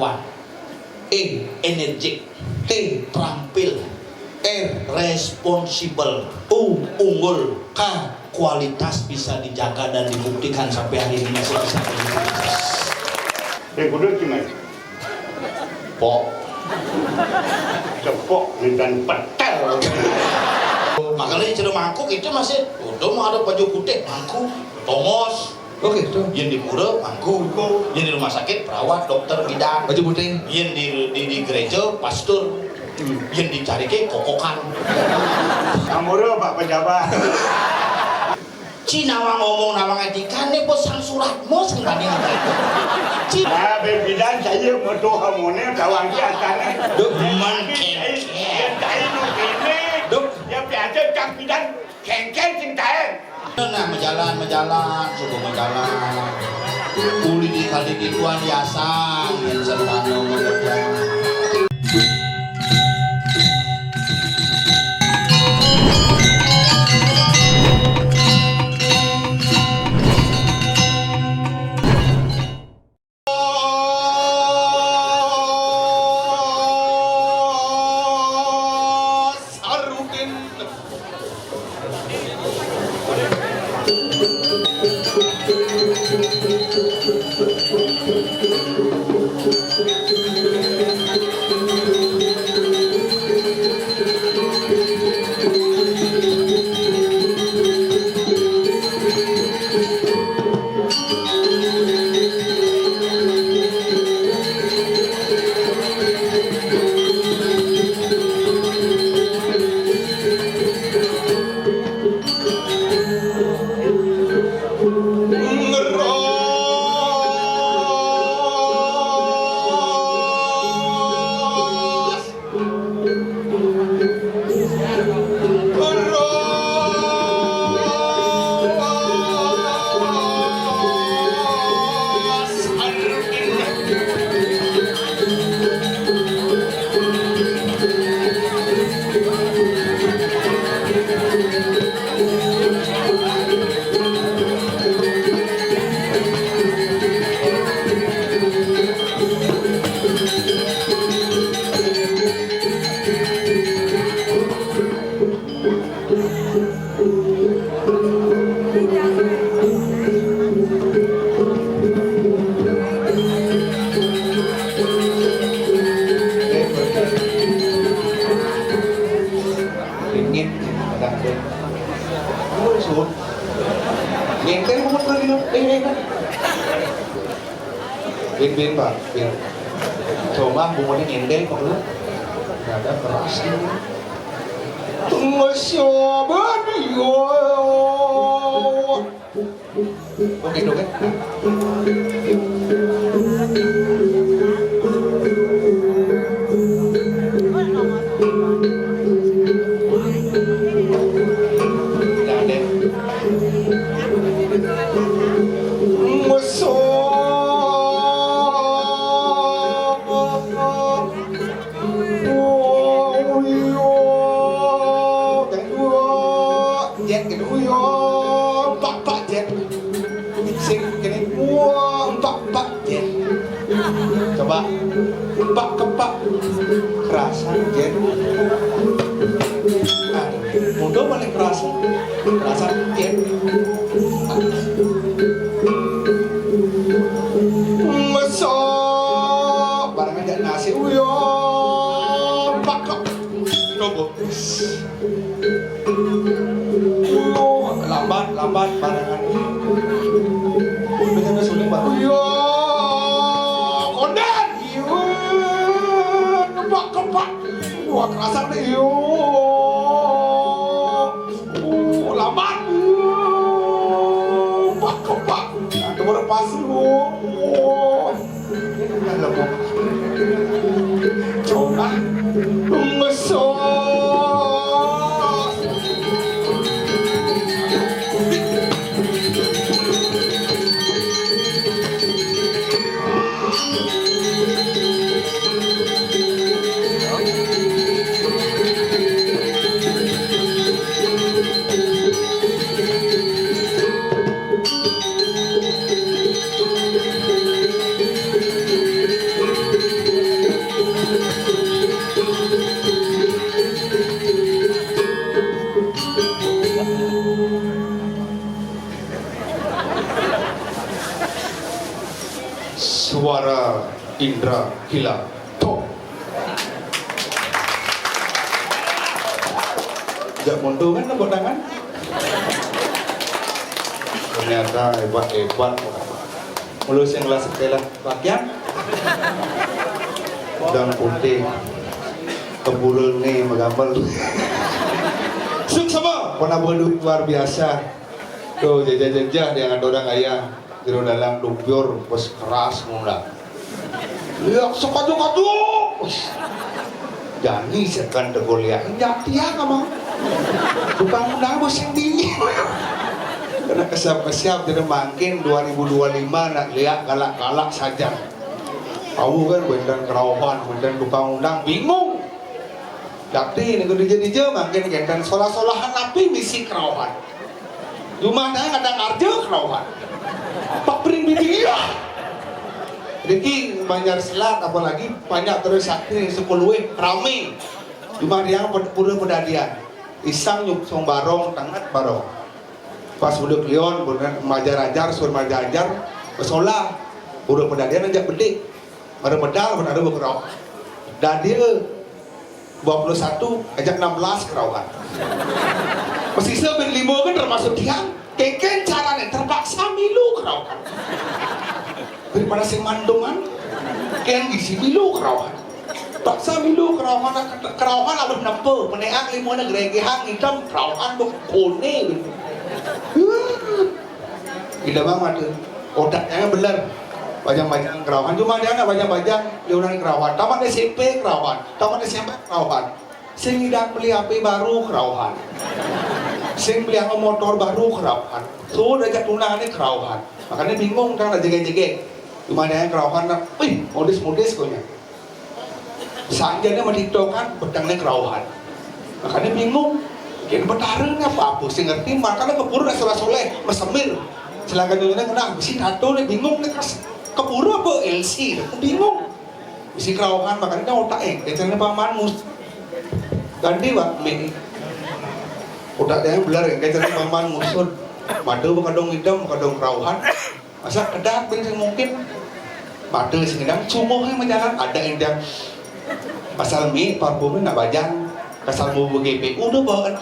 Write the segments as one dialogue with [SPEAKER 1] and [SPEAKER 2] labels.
[SPEAKER 1] pengetahuan, E. energik, T. terampil, R. responsibel, U. unggul, K. kualitas bisa dijaga dan dibuktikan sampai hari ini masih bisa berintegritas.
[SPEAKER 2] Kudu gimana?
[SPEAKER 1] Pok
[SPEAKER 2] Cepok dan petel.
[SPEAKER 1] makanya cerita mangkuk itu masih udah mau ada baju putih mangkuk tomos.
[SPEAKER 3] Oke, tuh.
[SPEAKER 1] Yang di pura mangkuk, yang di rumah sakit perawat dokter bidan,
[SPEAKER 3] Baju putih.
[SPEAKER 1] yang di gereja pastor, yang dicari ke kokokan.
[SPEAKER 2] Amuro Pak Pejabat.
[SPEAKER 1] Cina ngomong nawang etika nih bos sang surat mau sang tadi ngapain? Cina
[SPEAKER 2] Nah, bidan saya mau tuh hamone kawang kiatane.
[SPEAKER 1] duk mengkengke,
[SPEAKER 2] Saya nu kene.
[SPEAKER 1] duk
[SPEAKER 2] Ya biasa kang bidan kengkel sing tae.
[SPEAKER 1] nah menjalan suka menjalan. Uli di kali di tuan yasan yang sertano bekerja.
[SPEAKER 3] Bin Pak, bin. Coba bumbunya nyendel Pak lu. Enggak ada beras ini. Masya yo. Oke, oke. Coba pak kepak kerasan jen mudah balik kerasan jen mesok barang aja nasi uyo pak kok coba lambat barangan udah sulit pak uyo kepak wah kerasan deh yo lambat kepak kemana pasti lo coba mesok suara indra gila. Tok. Jak mundur kan tepuk tangan. Ternyata hebat. Mulus yang kelas setelah pakaian dan putih kebulul nih menggambar. Suk sama penabur duit luar biasa. Tuh jajah dengan orang ayah di dalam lumpur bos keras mula. Lihat sekadu-kadu. Jani sekan tegoliah. Jatian kamu. Tukang undang bos yang tinggi. Karena kesiap-kesiap jadi makin 2025 nak lihat galak-galak saja. Tahu kan bendan kerawahan, bendan tukang undang bingung. Tapi ini kudu jadi makin gendan solah-solahan api misi kerawahan. Rumah dah kadang arja kerawahan. Pak bering dia. Jadi Banjar Selat apalagi banyak terus sakti 10 rame. Rumah dia pura pedadian. Isang nyuk song barong tangat barong. Pas budak Leon, budak majar-ajar, suruh majar-ajar, bersolah, budak pedadian ajak bedik, ada pedal, ada berkerau. Dan dia 21, ajak 16 kerauan. Pesisir ben 5 kan termasuk tiang, keken caranya terpaksa milu kerauan. Daripada sing mandungan, ken gisi milu kerauan. Paksa milu kerauan abad nampu, meneak 5 negeri gehang hitam kerauan kone. Gila banget tuh, otaknya bener. Bajang-bajang kerawan, cuma dia anak bajang-bajang liuran kerawan. Tamat SMP kerawan, tamat SMP kerawan. Sing tidak beli HP baru kerawan, sing beli motor baru kerawan. Sudah ajak tunangannya kerawan. Makanya bingung kan ada jege-jege. Cuma dia kerawan, wih modis-modis konya. Sanjanya mentiktokan pedangnya kerawan. Makanya bingung. Kini bertarung apa sih ngerti makanya keburu dah soleh mesemir silakan dunia kena besi tato nih bingung nih keburu apa LC bingung besi kerawahan makanya kan otak kecilnya paman mus ganti pak mini otak dia belar kecilnya paman musud madu kadang hitam kadang kerawahan masa kedak bisa mungkin madu singedang cumuhnya menjalan ada yang pasal mi parfumnya nak bajang kasal mau GPU udah bawa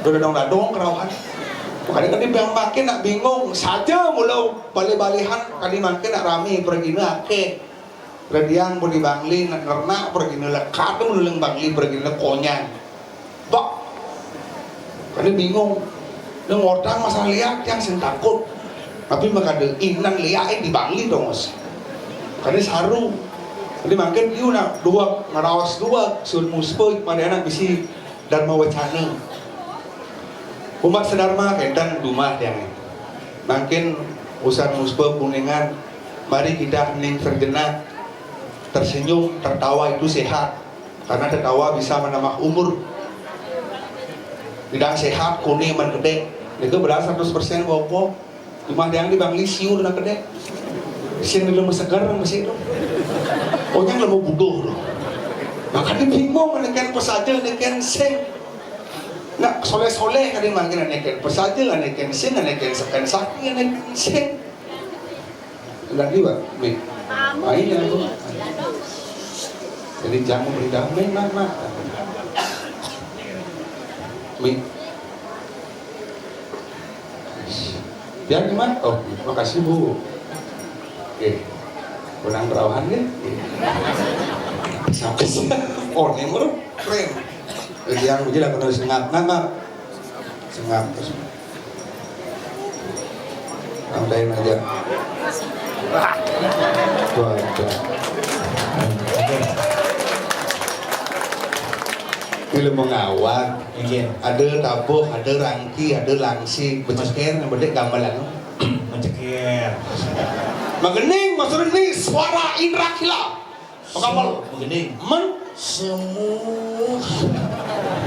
[SPEAKER 3] udah dong kerawahan makanya kan dia makin nak bingung saja mulau balik-balihan kali makin nak rame pergi nak ke rediang pun di Bangli nak ternak pergi nak lekat mulung Bangli pergi nak konyan bak kan dia bingung dia ngortang masalah lihat yang sen takut tapi makanya inan lihat di Bangli dong mas kan dia saru jadi makin dia nak dua ngarawas dua sur muspe pada anak bisi dharma wacana umat sedharma kendan rumah yang makin usaha muspe kuningan mari kita hening sejenak tersenyum tertawa itu sehat karena tertawa bisa menambah umur tidak sehat kuning man gede itu berasa 100% bopo rumah yang di Bangli siur nak gede siang dalam segar masih itu orang lebih bodoh loh. Makanya bingung menekan pesaja menekan sing. Nak soleh-soleh kali makin menekan pesaja menekan sing menekan sekan sakit menekan sing. Lagi pak, mi. Main aku. Jadi jangan berdamai nak. Mi. Biar gimana? Oh, makasih bu. Oke. Kurang perawahan ya sampai sih oh nemur keren yang uji lah kalau sengap nama sengap terus nambahin aja waduh film mengawal ada tabuh ada rangki ada langsi berceker yang berdek gambalan
[SPEAKER 1] menceker
[SPEAKER 3] Magening maksudnya ini suara indra gila. Pakapal
[SPEAKER 1] Magening
[SPEAKER 3] men
[SPEAKER 1] semua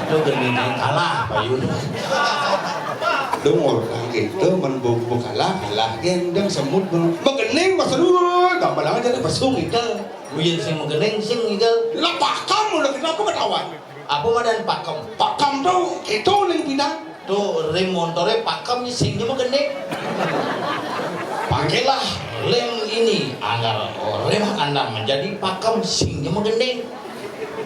[SPEAKER 1] itu gening kalah payu
[SPEAKER 3] dengor gitu menbubu kalah gendeng semut magening maksudnya gambalan aja pasung itu
[SPEAKER 1] luyen sing magening sing itu
[SPEAKER 3] lah pakam udah kenapa ketahuan
[SPEAKER 1] apa madan
[SPEAKER 3] pakam tuh itu yang pindah
[SPEAKER 1] tuh rem montore pakem singnya magening pakailah lem ini agar remah Anda menjadi pakem sing gending.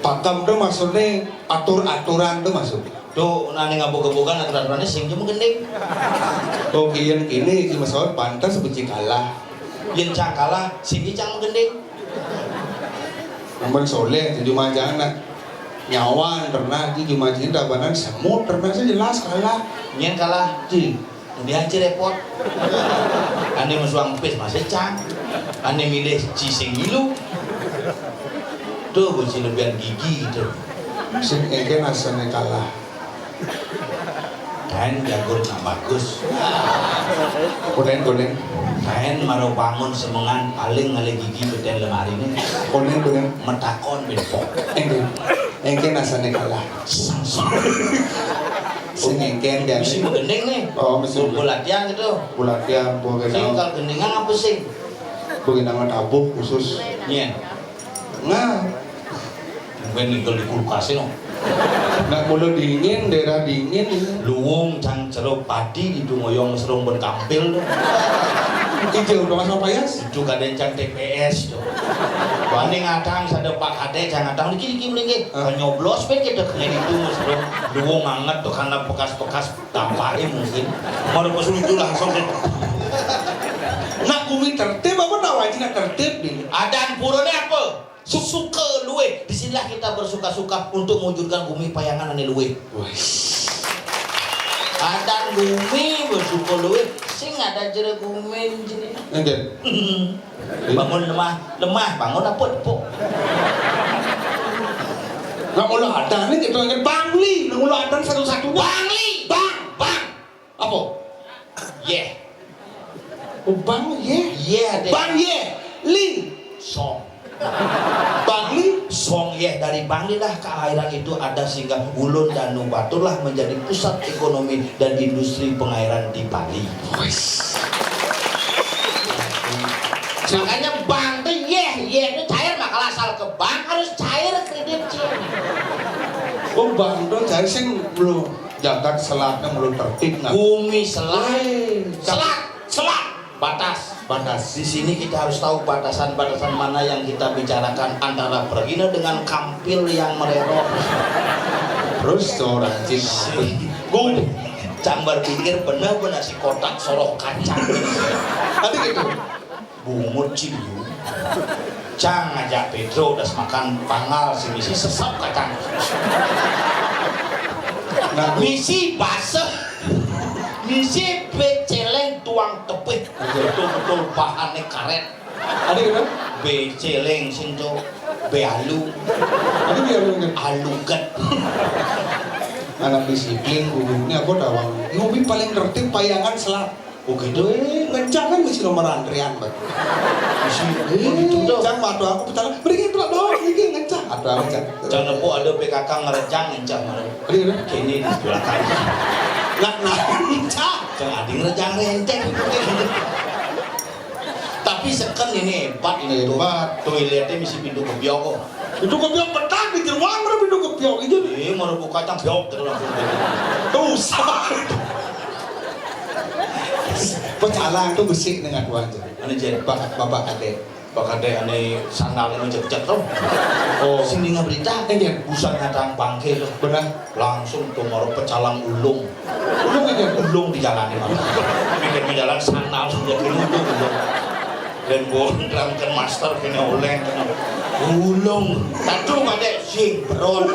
[SPEAKER 3] Pakem tuh maksudnya aturan tuh maksud.
[SPEAKER 1] Tuh nani ngabog-gabogan aturan-aturannya sing gending.
[SPEAKER 3] Oh kian ini iki masalah pantas benci kalah.
[SPEAKER 1] Yen cang kalah sing cang gending.
[SPEAKER 3] Namun soleh jadi jangan nak nyawan ternak di jumajian dabanan semut ternak saya jelas kalah.
[SPEAKER 1] Nyen kalah.
[SPEAKER 3] Ji.
[SPEAKER 1] Dia aja repot. Ane musuang pes masih cang. Ane milih cising gilu. Tuh bocil lebihan gigi gitu.
[SPEAKER 3] Sing engke asane kalah.
[SPEAKER 1] Kain jagur nak bagus.
[SPEAKER 3] Konen.
[SPEAKER 1] Kain marau bangun semengan paling ngale gigi beten lemari ini.
[SPEAKER 3] Konen.
[SPEAKER 1] Metakon benpok.
[SPEAKER 3] Engke asane kalah. Sing engke dan
[SPEAKER 1] Mesti menggending nih.
[SPEAKER 3] Oh, mesti
[SPEAKER 1] Kumpul latihan gitu.
[SPEAKER 3] Bulatian bukan
[SPEAKER 1] Sing kalau gendingan apa sih?
[SPEAKER 3] nama tabuh khusus.
[SPEAKER 1] Nyen.
[SPEAKER 3] Nah,
[SPEAKER 1] Mungkin ninggal di kulkas no.
[SPEAKER 3] nak mulu dingin, daerah dingin.
[SPEAKER 1] Luwung cang ceruk padi itu ngoyong serung ben kampil tuh.
[SPEAKER 3] Hijau dong sama payas.
[SPEAKER 1] Itu kadang cang TPS tuh. Bani ngatang sada Pak Kade cang ngatang dikit mlingke. Nyoblos pe kita kene itu serung luwung anget tuh karena bekas-bekas tampake mungkin. Mau pesul itu langsung
[SPEAKER 3] Nak bumi tertib apa nak wajib nak tertib nih?
[SPEAKER 1] adan purone apa? Suka luwe. Disinilah kita bersuka-suka untuk mewujudkan bumi payangan ane luwe. Adan bumi bersuka luwe. Sing ada jere bumi jene.
[SPEAKER 3] Enggak.
[SPEAKER 1] Bangun lemah, bangun apa tepuk.
[SPEAKER 3] Nak mulu ada nih kita ingat Bangli. Nak mulu ada satu-satu.
[SPEAKER 1] Bangli, bang.
[SPEAKER 3] Apa?
[SPEAKER 1] Yeah.
[SPEAKER 3] Oh, Bang ye.
[SPEAKER 1] Yeah,
[SPEAKER 3] Bang ye. Li.
[SPEAKER 1] song.
[SPEAKER 3] Bangli.
[SPEAKER 1] Song ya dari Bangli lah keairan itu ada sehingga Ulun dan Batur lah menjadi pusat ekonomi dan industri pengairan di Bali. Makanya bank tuh itu cair maka asal ke bank harus cair kredit cair.
[SPEAKER 3] Oh, Bang dong cari sing belum jagat selatnya belum tertib nak.
[SPEAKER 1] Bumi selat batas. Di sini kita harus tahu batasan-batasan mana yang kita bicarakan antara Pergina dengan Kampil yang mererok.
[SPEAKER 3] Terus seorang cing.
[SPEAKER 1] Gue cang berpikir benar-benar si kotak sorok kacang.
[SPEAKER 3] Tadi gitu.
[SPEAKER 1] Bungut ciu. Cang ngajak Pedro udah makan pangal si misi sesap kacang.
[SPEAKER 3] Nah,
[SPEAKER 1] Misi basah. Misi beceleng tuang tepih. Betul-betul bahannya karet.
[SPEAKER 3] ada gitu.
[SPEAKER 1] Beceleng sinto bealu.
[SPEAKER 3] Ada biar lu
[SPEAKER 1] Alugat.
[SPEAKER 3] anak disiplin gurunya apa dawang. Ngopi paling tertib payangan selat.
[SPEAKER 1] Oh gitu.
[SPEAKER 3] Kencang kan mesti nomor antrian bang.
[SPEAKER 1] Gitu tuh.
[SPEAKER 3] Jangan waduh aku bicara. Berikin pula dong, berikin kencang. Aduh aku kencang.
[SPEAKER 1] Jangan nepo ada PKK ngerejang encang mana.
[SPEAKER 3] Ada gitu.
[SPEAKER 1] Kini di belakang.
[SPEAKER 3] Nah, kencang.
[SPEAKER 1] Jangan adi ngerejang renceng. Tapi seken ini hebat ini tuh.
[SPEAKER 3] Hebat.
[SPEAKER 1] Toiletnya mesti pintu ke biok kok.
[SPEAKER 3] Itu kopiok petang di jeruan mana pintu kopiok itu.
[SPEAKER 1] Mau buka kacang biok terus langsung.
[SPEAKER 3] Tuh sama. Pecalang itu besi dengan tuan aja.
[SPEAKER 1] Ane jen.
[SPEAKER 3] Bapak adek.
[SPEAKER 1] Bakade ane sandal ini cek-cek tuh.
[SPEAKER 3] Oh.
[SPEAKER 1] Sini nggak berita.
[SPEAKER 3] Jen.
[SPEAKER 1] Busan ngatang bangke tuh.
[SPEAKER 3] Benar.
[SPEAKER 1] Langsung tuh mau pecalang ulung.
[SPEAKER 3] Ulung aja.
[SPEAKER 1] Ulung di jalan ini malah. Pikir jalan sandal sudah ulung. Dan gue master kena oleng. Ulung. Tatu ada sing beron.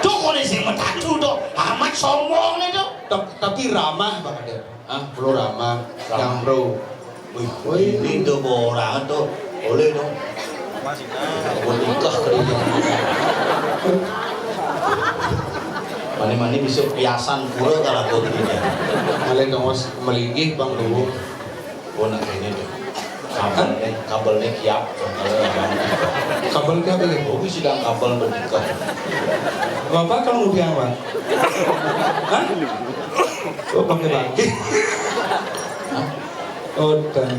[SPEAKER 1] Tuh kau sing tatu tuh. Amat sombong nih tuh.
[SPEAKER 3] Tapi ramah Bang Adek.
[SPEAKER 1] Hah?
[SPEAKER 3] Bro ramah. Yang bro.
[SPEAKER 1] Wih, ini tuh orang tuh boleh dong. Buat nikah kerja. Mana-mana bisa piasan pura kalau aku kerja.
[SPEAKER 3] Kalian dong melinggih Bang Luwu.
[SPEAKER 1] Oh nak ini tuh. Kabelnya kiap.
[SPEAKER 3] Kabel ke apa ya?
[SPEAKER 1] Oh, sedang kabel bernikah.
[SPEAKER 3] Bapak kalau udah apa? Hah? Oh pakai bangkit. Oh dan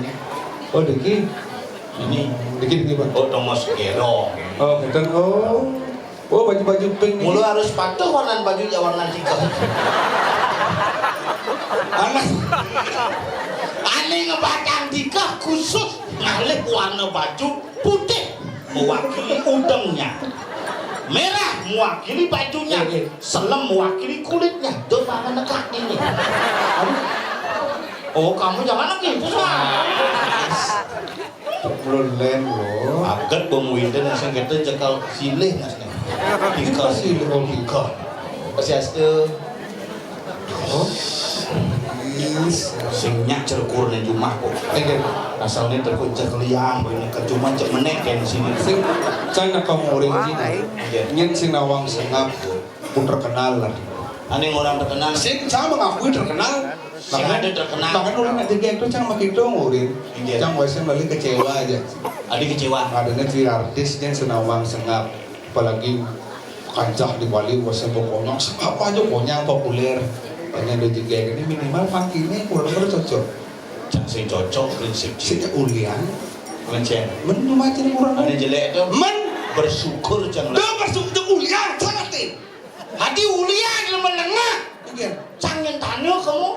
[SPEAKER 3] oh deki
[SPEAKER 1] Ini
[SPEAKER 3] deki Bang.
[SPEAKER 1] oh Thomas Gerong.
[SPEAKER 3] Oh betul. Oh baju pink
[SPEAKER 1] Mulu harus patuh warna baju warna nikah.
[SPEAKER 3] Anak
[SPEAKER 1] Aneh ngebacang Andika khusus ngalih warna baju putih mewakili udengnya, merah mewakili bajunya, selem mewakili kulitnya. Tuh mana nekak ini? Oh kamu jangan lagi
[SPEAKER 3] Belum loh.
[SPEAKER 1] Aget pemuidan yang kita cekal silih nasnya.
[SPEAKER 3] Ika silih oh ika.
[SPEAKER 1] Pasiaste.
[SPEAKER 3] Oh.
[SPEAKER 1] Sing nyak cerkur ning rumah kok. Asalnya terkuncak liang ini ke cuma cek menek kan sini.
[SPEAKER 3] Sing cana kamu orang sini. Nyen sing nawang sengap pun terkenal lah.
[SPEAKER 1] Ane orang terkenal.
[SPEAKER 3] Sing sama mengakui terkenal.
[SPEAKER 1] Sing ada terkenal.
[SPEAKER 3] Bahkan orang nak jadi itu cang makin dong urin. Cang wesen balik kecewa aja.
[SPEAKER 1] Adik kecewa.
[SPEAKER 3] Adanya si artis yang senawang sengap, apalagi kancah di Bali wesen pokoknya apa aja pokoknya populer. Hanya ada juga ini minimal funky-nya kurang cocok.
[SPEAKER 1] Cang sing cocok prinsip
[SPEAKER 3] Sejak ulian,
[SPEAKER 1] mencen.
[SPEAKER 3] men macam kurang.
[SPEAKER 1] Ane jelek itu
[SPEAKER 3] Men
[SPEAKER 1] bersyukur cang lah.
[SPEAKER 3] dah masuk ulian sangat nih.
[SPEAKER 1] Hati ulia di menengah.
[SPEAKER 3] Iya.
[SPEAKER 1] Cang yang tanya kamu.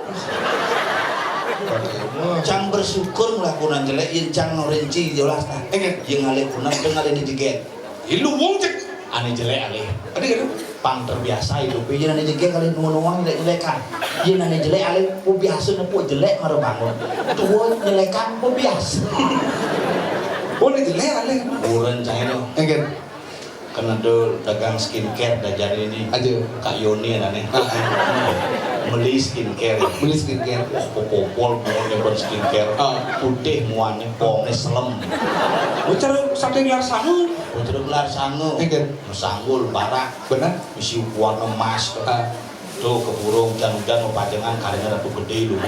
[SPEAKER 1] Cang bersyukur melakukan jelek yang cang norenci jelas nah. Yang ngalih kunang dengan ngalih dijeget.
[SPEAKER 3] Ilu wong cek.
[SPEAKER 1] Ane jelek alih.
[SPEAKER 3] Ada kan?
[SPEAKER 1] Pang terbiasa hidup. Yang ane jeget kali nuang jelek-jelekan. Yang ane jelek alih po biasa nepo jelek ngaruh bangun. Tua jelekan po biasa.
[SPEAKER 3] Boleh jelek alih.
[SPEAKER 1] Bulan cang itu.
[SPEAKER 3] Enggak.
[SPEAKER 1] Karena do dagang skincare dah jadi ini.
[SPEAKER 3] Aja.
[SPEAKER 1] Kak Yoni aneh. Beli skincare.
[SPEAKER 3] Beli skincare.
[SPEAKER 1] Wah, popol bukan skincare. Putih muanya, pongnya selem.
[SPEAKER 3] Bicara sampai gelar sangu.
[SPEAKER 1] Putih gelar sangu. Sanggul, barak.
[SPEAKER 3] Benar.
[SPEAKER 1] Isi warna emas. Tuh keburu hujan-hujan pajangan karirnya ratu gede lu.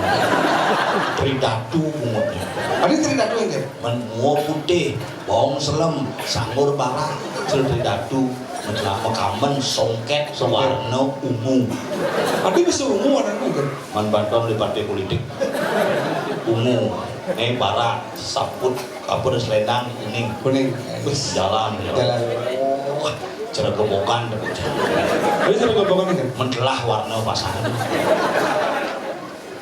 [SPEAKER 1] Tridatu umutnya.
[SPEAKER 3] Ada tridatu enggak?
[SPEAKER 1] Menua putih, bawang selem, sanggur barak, tridatu. Menjelama kamen, songket, warna ungu.
[SPEAKER 3] Ada bisa ungu warna enggak?
[SPEAKER 1] Bantuan di partai politik. Ungu, barak, saput, kapur selendang, kuning.
[SPEAKER 3] Kuning.
[SPEAKER 1] Jalan. Cara gebokan.
[SPEAKER 3] Ada cara gebokan enggak?
[SPEAKER 1] Mentelah warna pasangan.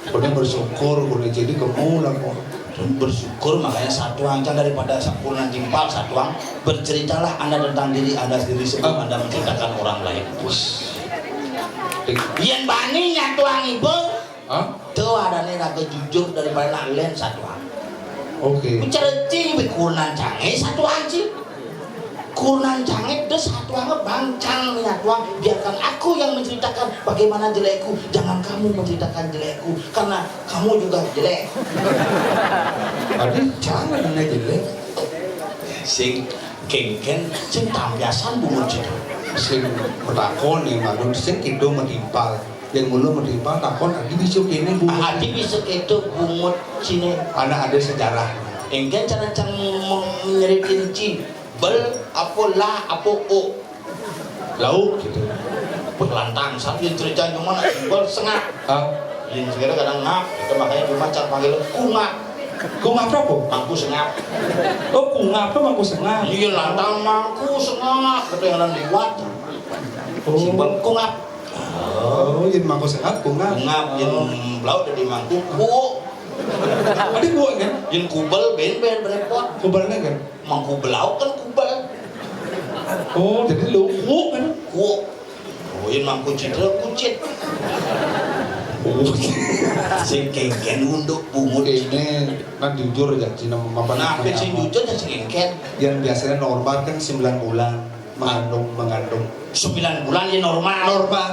[SPEAKER 3] Kemudian bersyukur, kemudian jadi kemulang kok.
[SPEAKER 1] Bersyukur makanya satu angka daripada sempurna timpal satu ang berceritalah anda tentang diri anda sendiri sebelum anda menceritakan orang lain. Yang bani nyatu ang ibu tuh ada nih raga jujur daripada nak lain satu ang.
[SPEAKER 3] Oke.
[SPEAKER 1] Bicara cing kurnan canggih satu ang sih. Kurnan canggih itu satu ang bangcang nyatu ang. Biarkan aku yang menceritakan bagaimana jelekku. Jangan kamu menceritakan jelekku karena kamu juga jelek.
[SPEAKER 3] Ada jangan ada jelek.
[SPEAKER 1] Sing kengken sing tampiasan bungut situ.
[SPEAKER 3] Sing bertakon nih malu sing kido menimpal. Yang mulu menimpal takon adi bisa kene bungut.
[SPEAKER 1] Adi bisa itu bungut sini.
[SPEAKER 3] Anak ada sejarah.
[SPEAKER 1] Engken cara cang menyeritin cing. Bel apa la apa o. Lauk gitu. Pelantang sambil cerita cuma bel sengak. Yang sekarang kadang ngap. Kita makanya cuma cara panggil kungap.
[SPEAKER 3] Kungap apa?
[SPEAKER 1] Mangku sengap.
[SPEAKER 3] Oh kungap apa mangku sengap?
[SPEAKER 1] Iya lantang mangku sengap. Kedengaran liwat. Simbol kungap.
[SPEAKER 3] Oh, jadi mangku sengap kungap.
[SPEAKER 1] Kungap yang laut dari mangku. Kuo.
[SPEAKER 3] Ada buat kan?
[SPEAKER 1] Yang kubel ben berepot.
[SPEAKER 3] Kubalnya kan?
[SPEAKER 1] Mangku belau kan kubel.
[SPEAKER 3] Oh, jadi lu kuok kan?
[SPEAKER 1] Kuo. Oh, yang mangku citra kucit.
[SPEAKER 3] Oh,
[SPEAKER 1] Sing kengken unduk bungut.
[SPEAKER 3] ini kan jujur aja Cina memapan.
[SPEAKER 1] Nah, sing jujur dan sing kengken.
[SPEAKER 3] Yang biasanya normal kan 9 bulan mengandung
[SPEAKER 1] 9 bulan ya normal.
[SPEAKER 3] normal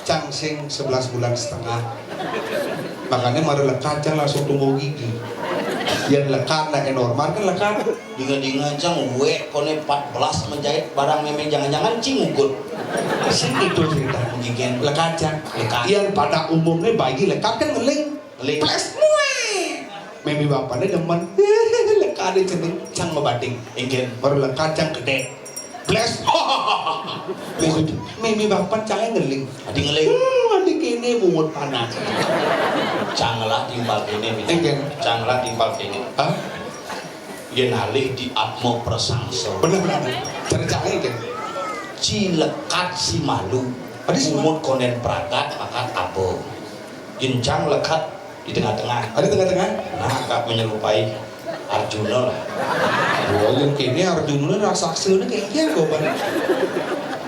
[SPEAKER 3] cangsing 11 bulan setengah. Makanya mari lekat cang langsung tumbuh gigi. Yang lekat nah normal kan lekat.
[SPEAKER 1] Dengan cang gue kone 14 menjahit barang memang jangan-jangan cingugut.
[SPEAKER 3] Sing itu cerita
[SPEAKER 1] Gigen
[SPEAKER 3] lekat cang.
[SPEAKER 1] Lekat.
[SPEAKER 3] Yang pada umumnya bayi lekat kan ngeling.
[SPEAKER 1] Ngeling.
[SPEAKER 3] Plus memi bapaknya demen lekat ada cening cang ngebating.
[SPEAKER 1] Engken
[SPEAKER 3] Baru lekat cang gede. Plus mimi bapak cangnya ngeling.
[SPEAKER 1] adi ngeling
[SPEAKER 3] Adik ini bungut panas.
[SPEAKER 1] canglah timbal kene
[SPEAKER 3] Engken.
[SPEAKER 1] canglah timbal kene
[SPEAKER 3] Hah?
[SPEAKER 1] yen alih di atmo prasangsa
[SPEAKER 3] Benar-benar. Cara cangnya kan?
[SPEAKER 1] cilekat si malu
[SPEAKER 3] Adi si
[SPEAKER 1] umut konen prakat pakat apa yen cang lekat di tengah-tengah.
[SPEAKER 3] Ada tengah-tengah.
[SPEAKER 1] Nah, agak menyerupai Arjuna lah.
[SPEAKER 3] Oh, yang kini Arjuna raksasa kayaknya kok ban.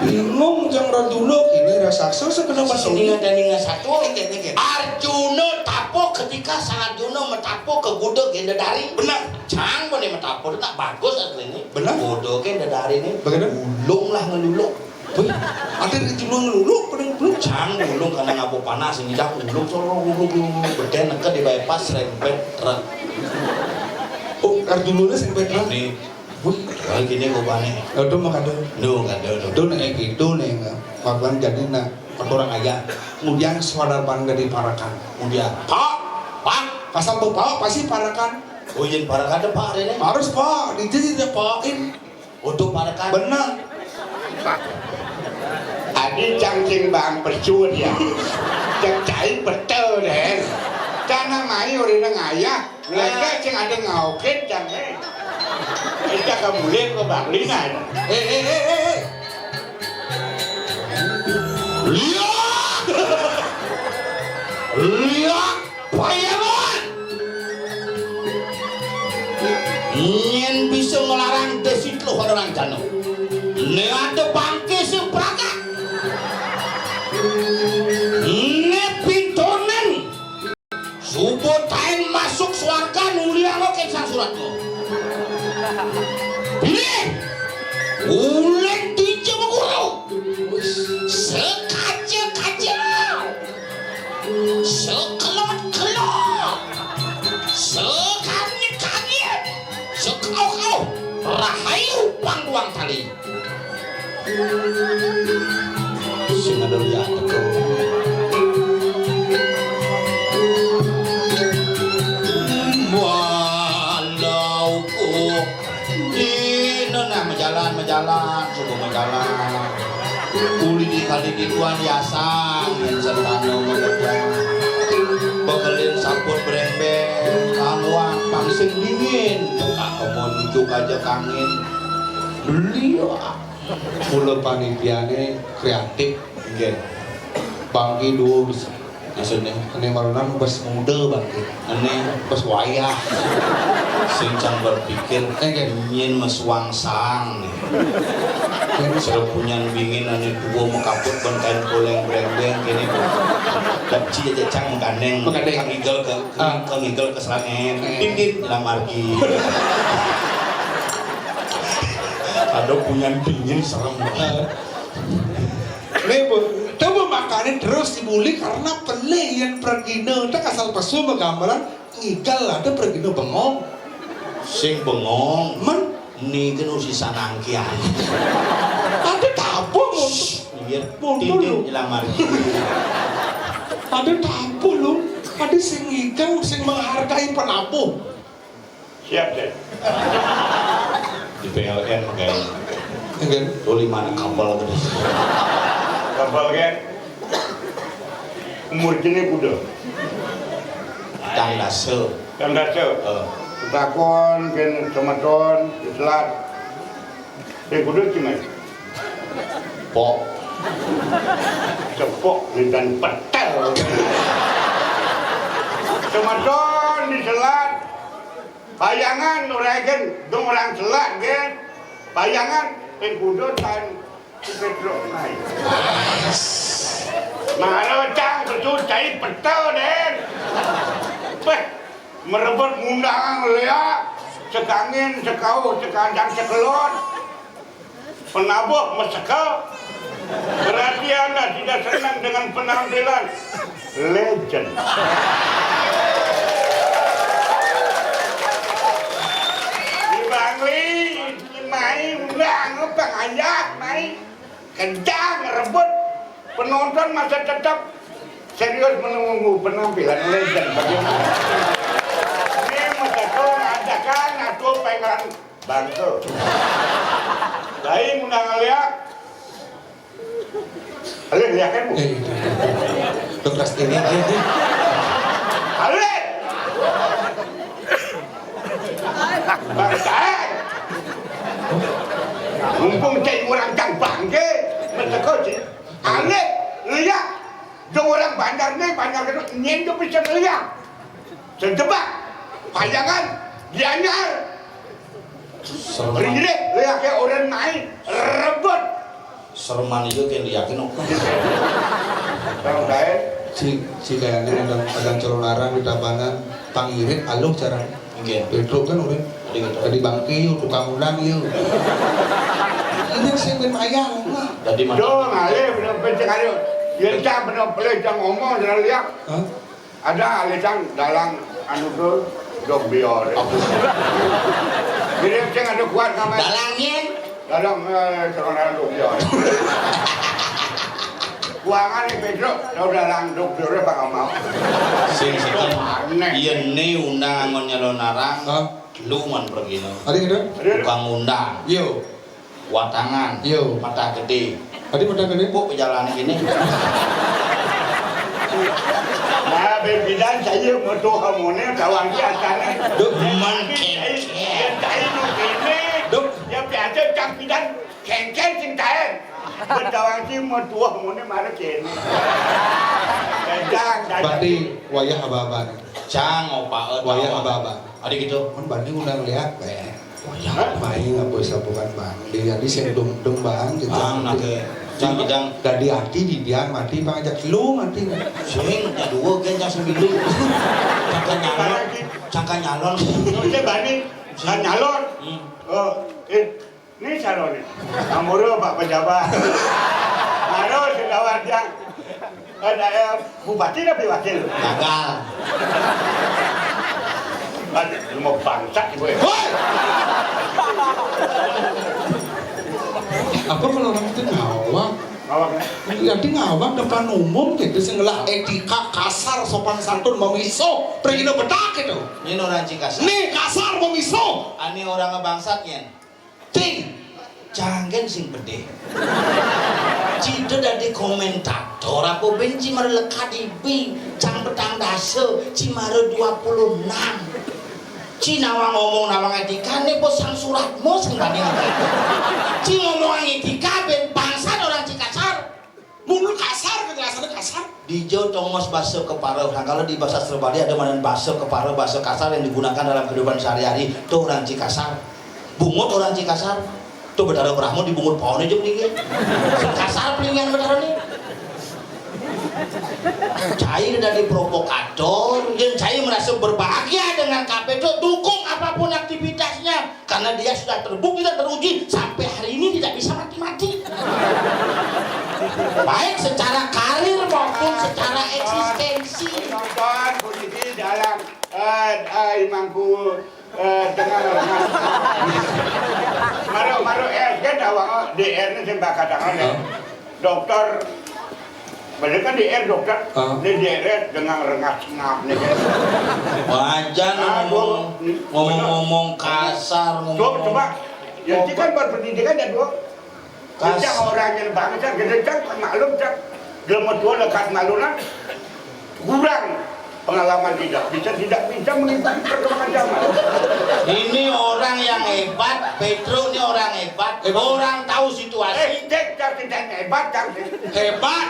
[SPEAKER 3] Bingung jang Arjuna kini raksasa sekenapa
[SPEAKER 1] Sini
[SPEAKER 3] sini?
[SPEAKER 1] ada ninga satu Arjuna tapo ketika sang Arjuna metapo ke gudeg Indadari. Benar. Cang boleh metapo nak bagus aslinya.
[SPEAKER 3] Benar.
[SPEAKER 1] Gudeg Indadari ini.
[SPEAKER 3] Bagaimana?
[SPEAKER 1] Ulung lah ngeluluk.
[SPEAKER 3] Wih, ada di tulung lulu, pada belum.
[SPEAKER 1] Cang ulung karena ngapu panas ini dah ulung solo ulung beden ke di bypass rempet truk.
[SPEAKER 3] Oh, Arjuna sing bener.
[SPEAKER 1] Ini wih, gini gobane.
[SPEAKER 3] Aduh makado.
[SPEAKER 1] Duh, enggak ada.
[SPEAKER 3] Aduh nek gitu nih, maklan jadi nak orang ayah. Kemudian suara bang dari parakan.
[SPEAKER 1] Kemudian, Pak,
[SPEAKER 3] Kasam bapak pasti parakan.
[SPEAKER 1] oh yen para kada Pak ini.
[SPEAKER 3] Harus pak, dijadi pakin.
[SPEAKER 1] Untuk para kada.
[SPEAKER 3] Benar.
[SPEAKER 2] Adi cangcing bang percut ya. Cecai betul deh. Karena mai orang ngayah, mereka cing ada ngauket jangan. Kita kemudian ke Banglingan.
[SPEAKER 1] Lihat, payaman. Nyen bisa melarang desit lo orang jano. Ne ada bangke sepraga. Ne pintonen. Subuh time masuk swarga nulia lo kesang suratmu. Pilih. Ulek tinja mengguru. Sekaca-kaca. Sekelot-kelot. Sekanyet-kanyet. Sekau-kau. Rahayu pangduang tali. Sing ada lihat aku. Walau ku menjalan, suku menjalan. Kuli di kali di tuan yasang yang sertano mengerja. Bekelin saput brembeng, kamuang pangsing dingin. Buka kemuncuk aja kangin. Beliau
[SPEAKER 3] Mula panitiane kreatif.
[SPEAKER 1] Nggih.
[SPEAKER 3] Bangki dua bisa.
[SPEAKER 1] Maksudnya
[SPEAKER 3] Ini marunan bos muda bangki.
[SPEAKER 1] ini
[SPEAKER 3] Bos wayah.
[SPEAKER 1] sing can berpikir nyen meswangsang. Serpunyan bingin ane dua mekaput ban kain koleng brembeng kene. Kecil aja cang menggandeng. Kangigel ke serangen. Dindin lamargi. Ada punya dingin serem banget.
[SPEAKER 3] Coba makanin terus dibuli karena pelik yang pergino. Tak asal pesu menggambaran igal ada pergino bengong.
[SPEAKER 1] Sing bengong
[SPEAKER 3] Man,
[SPEAKER 1] ni kan sisa nangkian.
[SPEAKER 3] ada tabung.
[SPEAKER 1] Iya,
[SPEAKER 3] Bodoh lu.
[SPEAKER 1] dindin lamargi.
[SPEAKER 3] Ada tabung lu. Ada sing igal sing menghargai penabuh.
[SPEAKER 2] Siap deh.
[SPEAKER 1] Di PLN kayak
[SPEAKER 3] Enggak.
[SPEAKER 1] tuli mana kapal terus.
[SPEAKER 2] Kapal kan. Umur kini kuda.
[SPEAKER 1] Tandase.
[SPEAKER 2] Tanda se. Takon kan sematon selat. Kuda cuma
[SPEAKER 1] Pok.
[SPEAKER 2] sepok dan petel. Sematon di selat. Bayangan orang kan, dong orang selat kan. Bayangan kuda tan petrol naik. Mana cang betul cai petel den. Beh, merebut mundangan lea, sekangin, sekau, sekandang, sekelon. Penabuh mesekal. Berarti Anda tidak senang dengan penampilan legend. Bangli, mai undang pengayak, mai kencang rebut penonton masih tetap serius menunggu penampilan legend bagaimana. Ini masa kau ngadakan aku pengen bantu. Lain undang lihat. Alih lihat kan bu?
[SPEAKER 3] Dokter ini.
[SPEAKER 2] Alih. Bangkai. Mumpung cek orang kang bangke, mentekau cek. Alih, lihat. Dong orang bandar ni, bandar kedua, nyen tu bisa lihat. Sejebak, payangan, dianyar.
[SPEAKER 1] Serman,
[SPEAKER 2] Ringgit, lihat kayak orang main, rebut.
[SPEAKER 1] serman itu kan diyakin kok.
[SPEAKER 2] Kalau saya,
[SPEAKER 3] si kayaknya ada calon larang di tabanan pangirit aluk cara
[SPEAKER 1] Mungkin.
[SPEAKER 3] Pedro kan udah
[SPEAKER 1] Jadi gitu.
[SPEAKER 3] jadi bangke yuk tukang undang yuk ini saya main ayang lah
[SPEAKER 1] Jadi mana?
[SPEAKER 2] dong, alih benar penceng alih. Yang cang benar boleh cang ngomong jangan lihat.
[SPEAKER 3] Hah?
[SPEAKER 2] Ada alih cang dalam anu tu dok biar. Jadi cang ada kuat kamar.
[SPEAKER 1] Dalangin.
[SPEAKER 2] Dalam calon dok biar. Kuangan ni Pedro, dah dalam dok biar apa kau mau?
[SPEAKER 1] Sing setan.
[SPEAKER 2] Aneh.
[SPEAKER 1] Iya nih undangan nyalon narang.
[SPEAKER 3] Hah?
[SPEAKER 1] Lu man pergi no.
[SPEAKER 3] Adi gitu
[SPEAKER 1] Tukang undang,
[SPEAKER 3] yo
[SPEAKER 1] watangan,
[SPEAKER 3] Yo.
[SPEAKER 1] mata gede.
[SPEAKER 3] Adi pada gede
[SPEAKER 1] Kok perjalanan gini?
[SPEAKER 2] Nah, berbidan saya motor kamu ni kawan dia sana.
[SPEAKER 1] Duk mancing.
[SPEAKER 2] Saya nak ini.
[SPEAKER 3] Duk.
[SPEAKER 2] Ya biasa cang bidan kengkel sing taen. Berkawan si motor kamu ni mana kene. Jangan.
[SPEAKER 3] berarti wayah ababa
[SPEAKER 1] Cang opa
[SPEAKER 3] wayah ababa
[SPEAKER 1] Adik gitu.
[SPEAKER 3] kan banding undang lihat kayak
[SPEAKER 2] Hah?
[SPEAKER 3] main nggak boleh sabukan bang jadi saya dum bang gitu
[SPEAKER 1] Bang nake. Cang bidang.
[SPEAKER 3] gadi hati di dia mati bang ajak lu mati
[SPEAKER 1] Sing dua kan cang sembilu. Cangka nyalon. Cangka nyalon.
[SPEAKER 2] Kita banding kan nyalon. Oh, ni calon ni. Amoro Pak Pejabat. Harus kawan yang ada bupati tapi wakil.
[SPEAKER 1] Gagal.
[SPEAKER 2] Ada mau bangsat ibu.
[SPEAKER 3] Woi! Apa kalau orang itu ngawak?
[SPEAKER 2] Awak ni.
[SPEAKER 3] Jadi ngawak depan umum gitu, sengelah etika kasar sopan santun memiso, pergi no bedak gitu.
[SPEAKER 1] Ini orang Cikasar.
[SPEAKER 3] Nih kasar memiso.
[SPEAKER 1] Ani orang ngebangsatnya. Ting. Jangan sing pede. Cida dari komentator aku benci marah KDB cang petang dasa Cimara 26 Cinawa ngomong nawang etika nih bos sang suratmu sang banding Ci ngomong etika ben bangsa orang Cikasar
[SPEAKER 3] Mulu kasar, kejelasannya kasar.
[SPEAKER 1] di Jawa tongos bahasa keparau. Nah kalau di bahasa Serbali ada mana bahasa keparau, bahasa kasar yang digunakan dalam kehidupan sehari-hari. Tuh orang Cikasar, bungut orang Cikasar. Tuh bedara berahmu dibungut pohon aja pelingin. Kasar pelingin bedara nih. Cair dari provokator, dan Cair merasa berbahagia dengan KPD, dukung apapun aktivitasnya karena dia sudah terbukti dan teruji sampai hari ini tidak bisa mati-mati. Baik secara karir maupun secara eksistensi.
[SPEAKER 2] Nonton posisi dalam imamku tengah maru kan awak DR ni sembah katakan dokter balik kan DR dokter ni DR dengan rengat ngap ni kan
[SPEAKER 1] Wajan ngomong kasar
[SPEAKER 2] coba yang kan berpendidikan dan dua Kencang orang yang bangsa, kencang maklum cak gelmat dua lekat malunan kurang pengalaman tidak bisa mengikuti perkembangan zaman.
[SPEAKER 1] Ini orang yang hebat, Pedro ini orang hebat, orang tahu situasi.
[SPEAKER 2] Cek tidak hebat cak.
[SPEAKER 3] Hebat.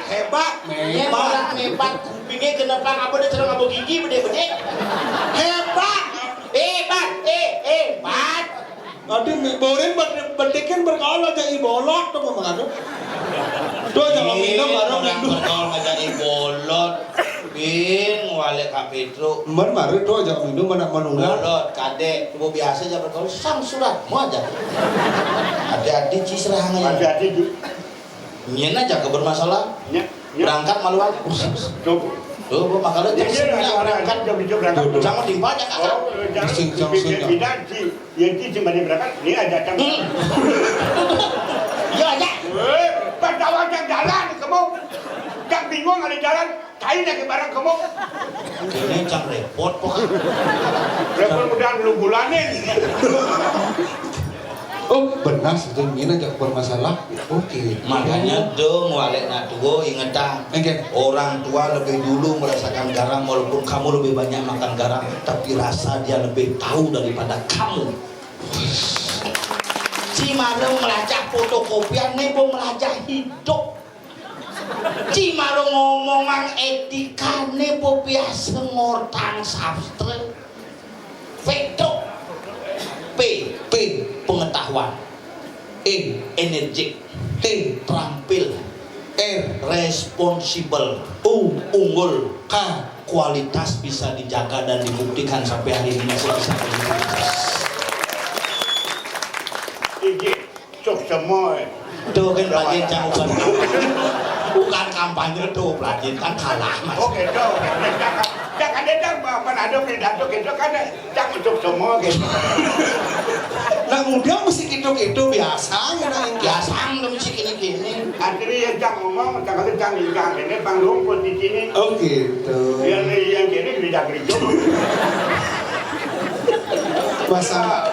[SPEAKER 1] Ini orang hebat, kupingnya kenapa apa dia serang abu gigi bede-bede. Hebat.
[SPEAKER 3] Nanti borin berdekin berkaul aja ibolot tuh mengadu. Tuh jangan minum baru
[SPEAKER 1] orang
[SPEAKER 3] minum.
[SPEAKER 1] berkaul ngajak ibolot. Bin wale Kak Pedro.
[SPEAKER 3] Baru tuh jangan minum mana menular.
[SPEAKER 1] Bolot, kadek, tubuh biasa aja berkaul sang surat, mau aja. Hati-hati cisrahnya.
[SPEAKER 2] Hati-hati.
[SPEAKER 1] Nyen aja bermasalah. Berangkat malu aja. Tuh, makanya jangan berangkat. Jangan dibanyak kakak.
[SPEAKER 2] Tidak sih, yang sih cuma berangkat. Ini ada cang.
[SPEAKER 1] Iya aja.
[SPEAKER 2] Pertawang yang jalan kamu, cang bingung ada jalan. Kain lagi barang kamu.
[SPEAKER 1] Ini cang repot kok.
[SPEAKER 2] Repot udah lu bulanin.
[SPEAKER 3] Oh benar sebetulnya aja bermasalah. Oke.
[SPEAKER 1] Makanya dong wale natuo ingetang. Orang tua lebih dulu merasakan garam walaupun kamu lebih banyak makan garam, tapi rasa dia lebih tahu daripada kamu. Si Marem melacak fotokopian, nebo melacak hidup. Cimaro ngomongan etikane po biasa ngortang sastra. Veto. P pengetahuan. Energik. Terampil. Responsibel. Unggul. Kualitas bisa dijaga dan dibuktikan sampai hari ini masih bisa berkualitas.
[SPEAKER 2] Ini cok semua.
[SPEAKER 1] Tuh kan pelajaran bukan kampanye tuh pelajaran kan kalah mas.
[SPEAKER 2] Oke dong. Jangan datang ada pidato gitu kan jangan cok semua gitu.
[SPEAKER 3] Nah muda mesti gitu biasa ya nah
[SPEAKER 1] Biasa nggak mesti gini-gini.
[SPEAKER 2] Akhirnya yang jangan ngomong jangan ini bang rumput di sini.
[SPEAKER 3] Oh gitu.
[SPEAKER 2] Yang gini tidak kerja.
[SPEAKER 3] Masa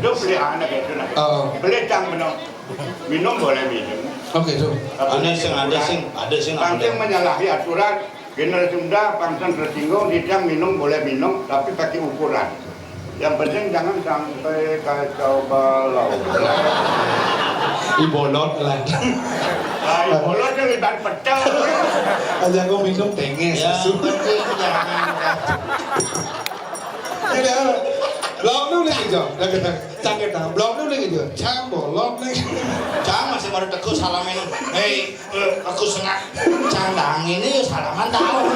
[SPEAKER 2] Dia beli anak itu nak. Beli cang minum boleh minum.
[SPEAKER 3] oke tuh.
[SPEAKER 1] Ada sing
[SPEAKER 2] Panteng menyalahi aturan. Generasi muda pantang tersinggung, tidak minum boleh minum, tapi pakai ukuran. Yang penting jangan sampai kacau balau.
[SPEAKER 3] Ibolot lah.
[SPEAKER 2] Ibolot yang libat pecel.
[SPEAKER 3] Aja kau minum tenges.
[SPEAKER 1] Ya penting jangan.
[SPEAKER 3] Blok dulu nih Jo, cakep dah. Blok dulu nih Jo, cang bolot nih.
[SPEAKER 1] Cang masih baru teku salamin. Hei, aku sengak. Cang dang ini salaman tahu.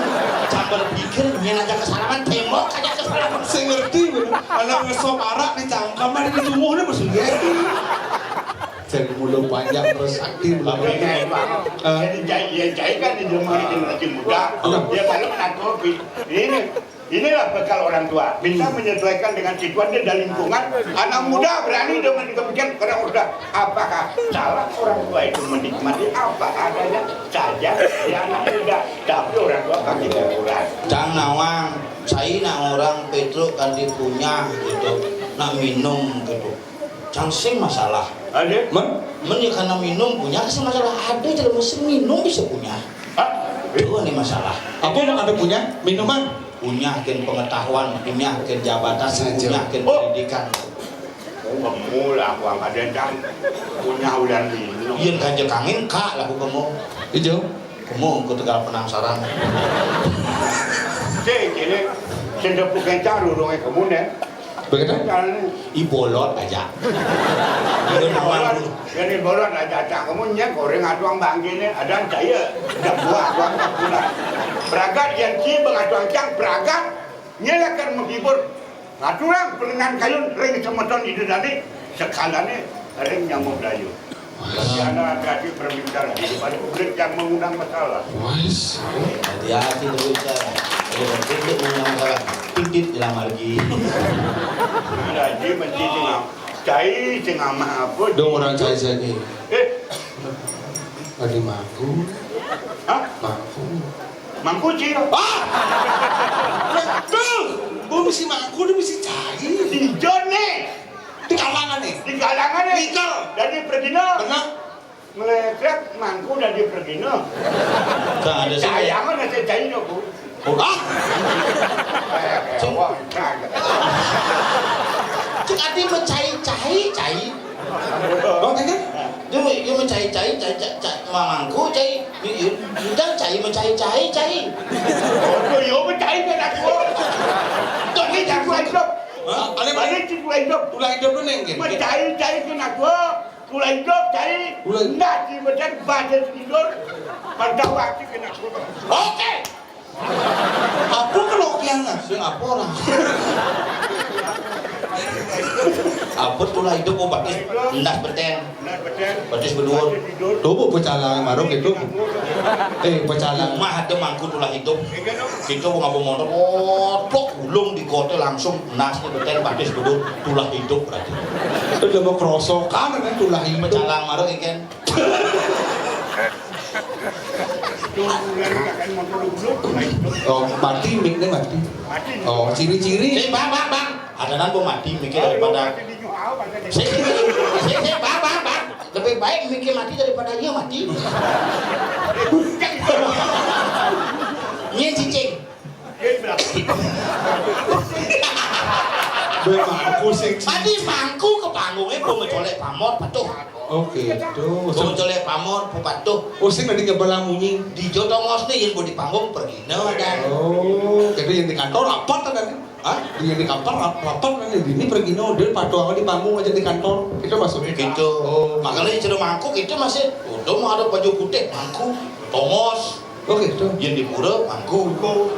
[SPEAKER 1] Cang berpikir ingin aja ke salaman tembok aja ke salaman.
[SPEAKER 3] Saya ngerti bener. Anak ngesop arak nih cangkam ada di tumuhnya bersulia. Jadi mulut panjang terus aktif lah.
[SPEAKER 2] Jadi jahit kan di rumah generasi muda. Dia kalau menakut inilah bekal orang tua. Bisa menyesuaikan dengan situasi dan lingkungan. Anak muda berani dengan kebijakan orang muda. Apakah salah orang tua itu menikmati apa adanya saja di anak muda? Tapi orang tua pakai ukuran.
[SPEAKER 1] Cang nawang, saya nak orang Petro kan dia punya gitu, nak minum gitu. Cang sing masalah.
[SPEAKER 2] Ada?
[SPEAKER 1] Men ya karena minum punya sih masalah ada jadi mesin minum bisa punya. Itu nih masalah.
[SPEAKER 3] Apa yang ada punya minuman?
[SPEAKER 1] Punya ken pengetahuan, punya ken jabatan, punya ken pendidikan.
[SPEAKER 2] Kamu lah, aku ada yang punya udah minum.
[SPEAKER 1] Iya kan jekangin kak lagu kamu.
[SPEAKER 3] Ijo.
[SPEAKER 1] Kamu aku tegal penasaran.
[SPEAKER 2] Jadi sendok bukan caru dong kamu nih.
[SPEAKER 3] Begitu?
[SPEAKER 1] Ibolot aja.
[SPEAKER 2] Jadi bolot aja kamu nyek goreng atuang bangkine ada saya dah buah atuang pula. Beragat yang ci bengatuang cang beragat nyelakan menghibur. Atuang pelengan kayun ring semeton itu tadi sekalane ring nyamuk dayu. Karena hati berbicara di depan publik yang mengundang masalah.
[SPEAKER 3] Wais.
[SPEAKER 1] Hati-hati berbicara. Tidak mengundang tidit dilamar lagi.
[SPEAKER 2] Jadi mesti cai tengah apa?
[SPEAKER 3] Dong orang cai lagi. Ada mangku.
[SPEAKER 2] Hah?
[SPEAKER 3] Mangku.
[SPEAKER 2] Mangku ciro.
[SPEAKER 3] Betul. Bu mesti mangku, dia mesti cai.
[SPEAKER 2] Di nih.
[SPEAKER 3] Di kalangan nih.
[SPEAKER 2] Di kalangan nih.
[SPEAKER 3] Nikah.
[SPEAKER 2] Dari pergino.
[SPEAKER 3] Benar.
[SPEAKER 2] Melekat mangku dari pergino.
[SPEAKER 1] Ada sih.
[SPEAKER 2] Cayangan ada cai no bu. Semua.
[SPEAKER 1] Cek ati mencai-cai.
[SPEAKER 3] Oh kan?
[SPEAKER 1] Dia mencai-cai mamangku cai. Udah cai mencai-cai.
[SPEAKER 2] Oh yo mencai kan aku. Tuh ni jangan hidup.
[SPEAKER 3] Ale
[SPEAKER 2] Balik tulah hidup.
[SPEAKER 3] Tulah hidup lu neng.
[SPEAKER 2] Mencai kan aku. Tulah hidup cai. Nggak di badan badan tidur. Pada waktu kena aku. Oke.
[SPEAKER 3] Apa kalau kiangan?
[SPEAKER 1] Sing apa orang? Apa tulah hidup obat endas beten. Batis berdua.
[SPEAKER 3] Tuh bu pecalang marung itu. Pecalang.
[SPEAKER 1] Mah ada mangku tulah hidup. Kita mau ngabung motor. Otok ulung di kota langsung nasnya beten batis berdua tulah hidup berarti.
[SPEAKER 3] Itu udah mau kerosokan kan tulah hidup.
[SPEAKER 1] Pecalang marung ikan.
[SPEAKER 3] Oh mati mik deh mati. Oh ciri-ciri.
[SPEAKER 1] Bang. Adanan mau mati mikir daripada. Saya bang. Lebih baik mikir mati daripada dia mati. Ini cicing.
[SPEAKER 3] Mangku sing.
[SPEAKER 1] Mati mangku kepala. panggungnya gue mencolek pamor patuh.
[SPEAKER 3] Oke, tuh.
[SPEAKER 1] Gue mencolek pamor patuh.
[SPEAKER 3] Oh, sing tadi kebelah munyi.
[SPEAKER 1] Di jotongos nih yang gue di panggung pergi dan.
[SPEAKER 3] Oh, jadi yang di kantor rapat kan? Ah, yang di kantor rapat kan ini pergi dia patuh di panggung aja di kantor. Itu maksudnya
[SPEAKER 1] Gitu.
[SPEAKER 3] Oh,
[SPEAKER 1] Makanya cerita mangkuk itu masih udah mau ada baju putih mangkuk, tongos.
[SPEAKER 3] Oke, tuh.
[SPEAKER 1] Yang di pura mangkuk,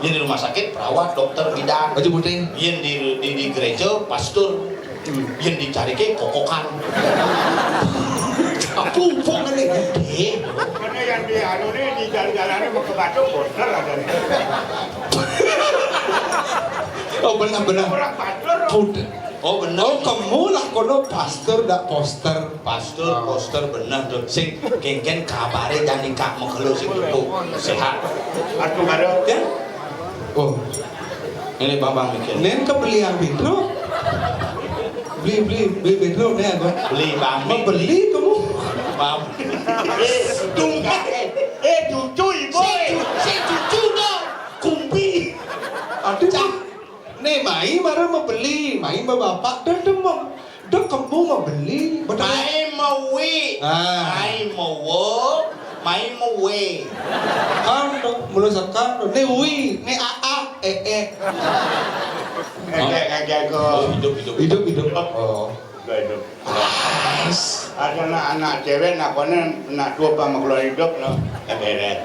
[SPEAKER 1] yang di rumah sakit perawat, dokter, bidan.
[SPEAKER 3] Baju putih.
[SPEAKER 1] Yang di gereja pastor, yang dicari ke kokokan.
[SPEAKER 3] Pupuk kan ini.
[SPEAKER 2] Karena yang di anu nih di jalan-jalannya mau ke Batu poster ada nih.
[SPEAKER 3] Oh, benar-benar.
[SPEAKER 2] Orang pastor.
[SPEAKER 3] Putih.
[SPEAKER 1] Oh bener.
[SPEAKER 3] Oh, kamu lah kono pastor dak poster.
[SPEAKER 1] Pastor, poster bener tuh. Sing kengken kabare dan nikah mengeluh sing itu sehat.
[SPEAKER 2] Aku baru.
[SPEAKER 3] Ya? Oh,
[SPEAKER 1] Ini Bambang mikir.
[SPEAKER 3] nen kebeli yang bintro. Beli bintro nih aku.
[SPEAKER 1] Beli Bang.
[SPEAKER 3] Mau beli kamu?
[SPEAKER 1] Bang.
[SPEAKER 2] Tunggal. Cucuy boy.
[SPEAKER 1] Si cucu dong. Kumpi.
[SPEAKER 3] Aduh, nih Mai baru mau beli, Mai bapak dan demam, dan kamu mau beli, betul?
[SPEAKER 1] Mai mau wi.
[SPEAKER 3] Ah.
[SPEAKER 1] Mai mau wo. Mai mau we.
[SPEAKER 3] Kan mulai sekarang, nih wi, nih
[SPEAKER 2] Kayak
[SPEAKER 1] Oh
[SPEAKER 2] go.
[SPEAKER 1] hidup.
[SPEAKER 3] Oh,
[SPEAKER 2] Hidup. Ada anak cewek nakone nak tua pa makhluk hidup no. Beret.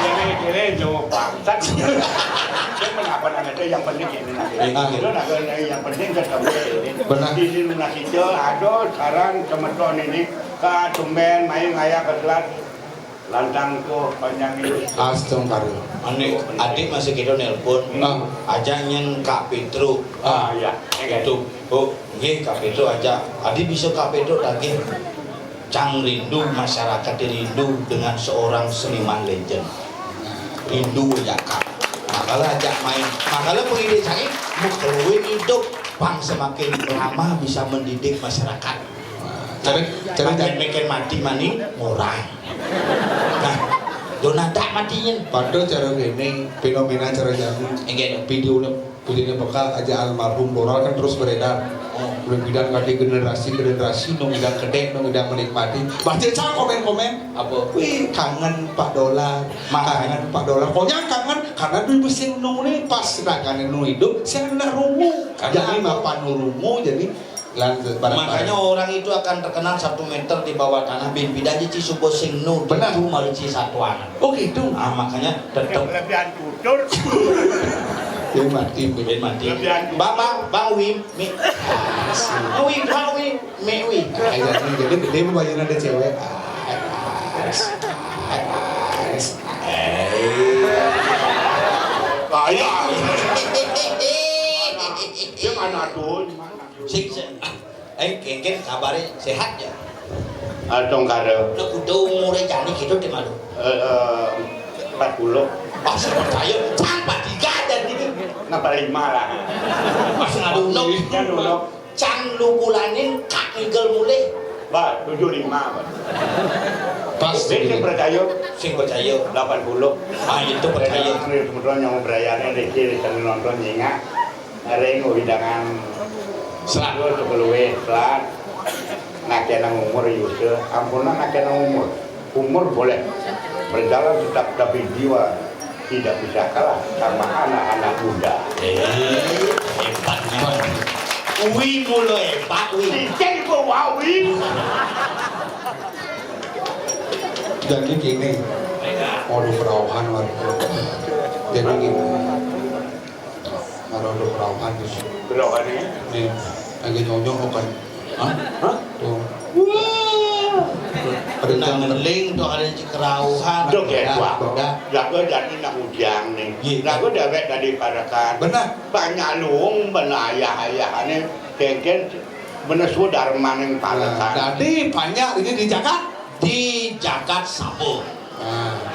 [SPEAKER 2] Kira-kira jauh bangsat. Dia kenapa anak itu yang penting ini nanti. Itu nak yang penting ketemu ini.
[SPEAKER 3] Benar.
[SPEAKER 2] Di sini nasi jo, aduh sekarang teman-teman ini ke tumben main ngaya ke kelas lantang tuh panjang ini.
[SPEAKER 3] astagfirullah.
[SPEAKER 1] Ane adik masih gitu nelpon.
[SPEAKER 3] Ah.
[SPEAKER 1] Aja nyen Kak Petro.
[SPEAKER 2] Ah ya,
[SPEAKER 1] Itu. Oh, nggih Kak Petro aja. Adik bisa Kak Petro lagi. Cang rindu masyarakat rindu dengan seorang seniman legend. Rindu ya Kak. Makalah ajak main. Makalah pengide cangin mau keluar hidup. Bang semakin lama bisa mendidik masyarakat.
[SPEAKER 3] Cari
[SPEAKER 1] Jangan mikir mati mani murah. Nah, donata matinya.
[SPEAKER 3] Padahal cara ini fenomena cara jago.
[SPEAKER 1] Enggak.
[SPEAKER 3] Videonya bakal aja almarhum Doral kan terus beredar.
[SPEAKER 1] Oh.
[SPEAKER 3] Belum bidang kaki generasi nung bidang kedek nung bidang menikmati. Baca cara komen
[SPEAKER 1] Apa?
[SPEAKER 3] wih kangen Pak Dolar, kangen Pak Dolar. Pokoknya kangen karena dulu mesin nung nih pas sedangkan nung hidup saya kena rungu. Jadi mapan rungu jadi lanjut
[SPEAKER 1] Makanya orang itu akan terkenal 1 meter di bawah tanah bin bidaji Cisubo sing nu
[SPEAKER 3] Benar.
[SPEAKER 1] itu marici satuan.
[SPEAKER 3] Oh gitu.
[SPEAKER 1] Ah makanya tetap
[SPEAKER 2] Kelebihan tutur.
[SPEAKER 3] Dia mati
[SPEAKER 1] bin mati.
[SPEAKER 2] Kelebihan
[SPEAKER 1] Bang Wim, mi. Bang Wim, mi wi.
[SPEAKER 3] Jadi dia mau bayaran ada cewek.
[SPEAKER 2] Kaya. Dia mana tuh?
[SPEAKER 1] Sing kengken kabare sehat ya.
[SPEAKER 2] Atong karo
[SPEAKER 1] Nek kudu umure jani gitu di malu.
[SPEAKER 2] 40.
[SPEAKER 1] Pas percaya tanpa digadan iki.
[SPEAKER 2] Ngapa 5 lah.
[SPEAKER 1] Pas ngadunuk.
[SPEAKER 2] Kan dulu.
[SPEAKER 1] Cang lukulanin kak ngigel mulih.
[SPEAKER 2] Pak 75 Pak.
[SPEAKER 3] Pas
[SPEAKER 2] Sing percaya
[SPEAKER 1] Sing percaya
[SPEAKER 2] 80.
[SPEAKER 1] ah itu percaya.
[SPEAKER 2] Kemudian yang berayarnya di kiri dan nonton nyingak. Hari ini hidangan
[SPEAKER 1] Selat.
[SPEAKER 2] sebelumnya selat. Nak kena umur Yusuf, ampunan nak kena umur. Umur boleh berjalan tetap tapi jiwa tidak bisa kalah sama anak-anak muda.
[SPEAKER 1] Hebatnya. Wi mulai hebat wi.
[SPEAKER 2] Jadi kok wawi.
[SPEAKER 3] jadi gini mau perawahan warga jadi gini mau perawahan di sini
[SPEAKER 2] Berapa ini?
[SPEAKER 3] nih lagi nyonyok kan
[SPEAKER 1] Hah?
[SPEAKER 3] tuh
[SPEAKER 1] Ada ngeling tuh ada cikerauhan.
[SPEAKER 2] Dok ya tua.
[SPEAKER 3] beda
[SPEAKER 2] Jago jadi nak ujang nih.
[SPEAKER 1] Iya.
[SPEAKER 2] Jago dewek dari parakan.
[SPEAKER 3] benar
[SPEAKER 2] Banyak luung benayah-ayahane kengken menesu dharma ning parakan.
[SPEAKER 3] jadi banyak ini di Jakarta
[SPEAKER 1] Di Jagat Sabo.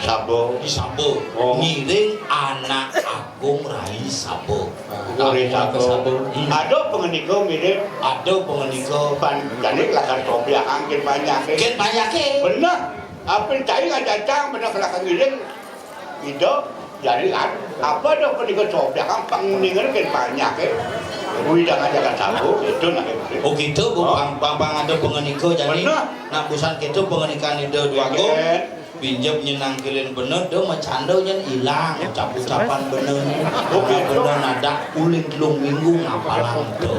[SPEAKER 2] Sabo.
[SPEAKER 1] Di Sabo.
[SPEAKER 2] Oh.
[SPEAKER 1] Ngiring anak Agung Rai Sabo.
[SPEAKER 2] Ori
[SPEAKER 3] Sabo.
[SPEAKER 2] Sabo. Ada pengeniko mirip
[SPEAKER 1] Ada pengeniko
[SPEAKER 2] pan janik lakar topia angkin banyak.
[SPEAKER 1] Gen banyak
[SPEAKER 2] Benar. Apa cai ngajacang benar kelakar ngiring. Itu jadi kan apa ada pengeniko topia kan penguningan kan banyak. Kuwi jangan jaga sabuk itu nak.
[SPEAKER 1] Oh gitu bu, pang ada pengenika jadi
[SPEAKER 2] Bener.
[SPEAKER 1] nak busan gitu pengenikan itu dua go pinjam nyenang kilin bener do macando jen hilang ucapan bener bener nada uling telung minggu ngapalan tuh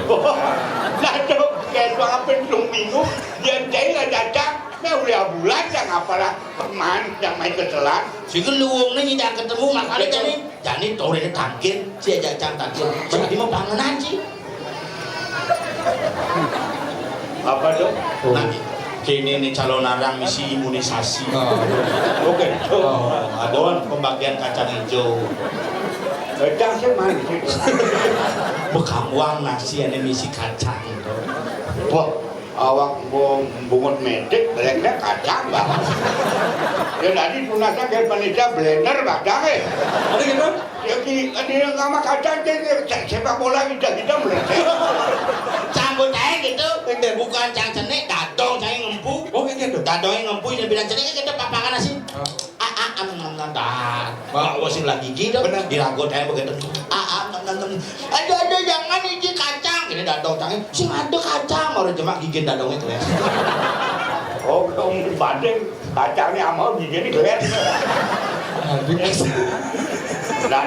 [SPEAKER 2] Nado kayak apa telung minggu dia jahil datang udah bulan jangan apalah teman yang main keselan
[SPEAKER 1] si keluung nih tidak ketemu makanya jadi tore ini tangkir si aja cang tangkir berarti mau panganan sih
[SPEAKER 2] apa dong?
[SPEAKER 1] nanti kini nih calon narang misi imunisasi
[SPEAKER 2] Oke,
[SPEAKER 1] ada pembagian kacang hijau
[SPEAKER 2] kacang sih mana sih?
[SPEAKER 1] bekam uang nasi ini misi kacang itu
[SPEAKER 2] Wah, awak bungut medik, blender kacang banget. Ya tadi tunasnya kayak panitia blender badang
[SPEAKER 3] Ada gitu?
[SPEAKER 2] Ya dia sama kacang sepak bola kita meleset.
[SPEAKER 1] campur aja gitu bukan cang cenek dadong cang ngempu
[SPEAKER 3] Oh gitu.
[SPEAKER 1] dadong ngempu ini bilang cenek kita papangan nasi Pak wasin lagi gitu diragot aja begitu ada jangan ini kacang ini dadong cangnya sih ada kacang baru jemak gigit dadong itu ya
[SPEAKER 2] Oh, kamu banding kacangnya sama gini gelet. Nah,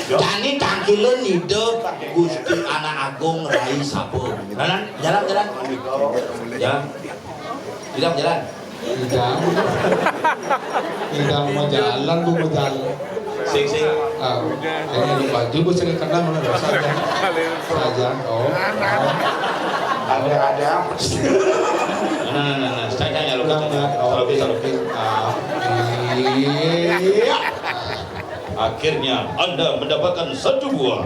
[SPEAKER 1] Jani tangkilan hidup Gusti Anak Agung Rai Sabung. Jalan.
[SPEAKER 3] Tidak mau jalan, bu mau jalan.
[SPEAKER 1] Sing.
[SPEAKER 3] Ini di baju bu sering kena mana saja. Oh.
[SPEAKER 2] ada.
[SPEAKER 1] Nah. Saya tanya lu
[SPEAKER 3] Iya.
[SPEAKER 1] Akhirnya Anda mendapatkan satu buah.